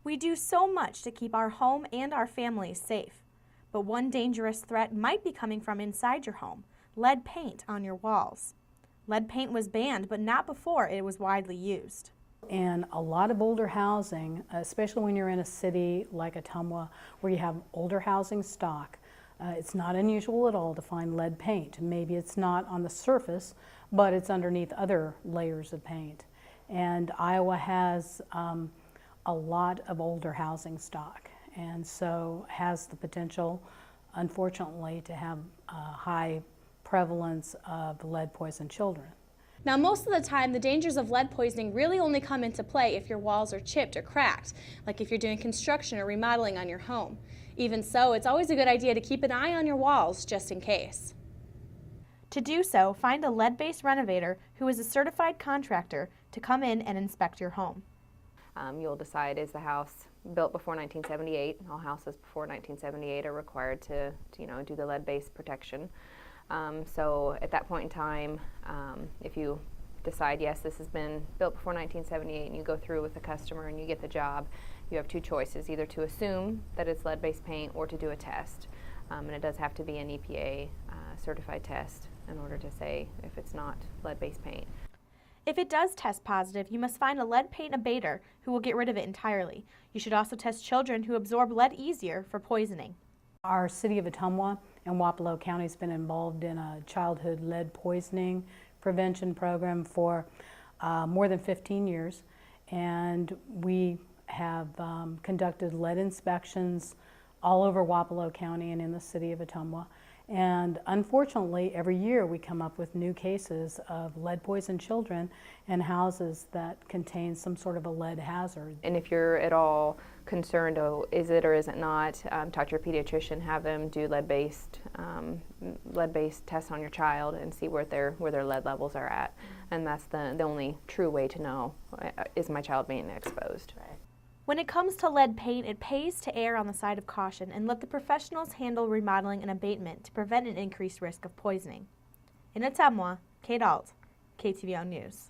We do so much to keep our home and our families safe. But one dangerous threat might be coming from inside your home: lead paint on your walls. Lead paint was banned, but not before it was widely used. And a lot of older housing, especially when you're in a city like Ottumwa where you have older housing stock, it's not unusual at all to find lead paint. Maybe it's not on the surface, but it's underneath other layers of paint. And Iowa has a lot of older housing stock, and so has the potential, unfortunately, to have a high prevalence of lead-poisoned children. Now, most of the time, the dangers of lead poisoning really only come into play if your walls are chipped or cracked, like if you're doing construction or remodeling on your home. Even so, it's always a good idea to keep an eye on your walls just in case. To do so, find a lead-based renovator who is a certified contractor to come in and inspect your home. You'll decide, is the house built before 1978? All houses before 1978 are required to do the lead-based protection. So at that point in time, if you decide, yes, this has been built before 1978, and you go through with the customer and you get the job, you have two choices: either to assume that it's lead-based paint or to do a test. And it does have to be an EPA certified test in order to say if it's not lead-based paint. If it does test positive, you must find a lead paint abater who will get rid of it entirely. You should also test children who absorb lead easier for poisoning. Our city of Ottumwa and Wapello County has been involved in a childhood lead poisoning prevention program for more than 15 years, and we have conducted lead inspections all over Wapello County and in the city of Ottumwa. And unfortunately, every year we come up with new cases of lead-poisoned children in houses that contain some sort of a lead hazard. And if you're at all concerned, oh, is it or is it not, talk to your pediatrician, have them do lead-based tests on your child and see where their lead levels are at. And that's the only true way to know, is my child being exposed. Right. When it comes to lead paint, it pays to err on the side of caution and let the professionals handle remodeling and abatement to prevent an increased risk of poisoning. In Ottumwa, Kate Alt, KTVO News.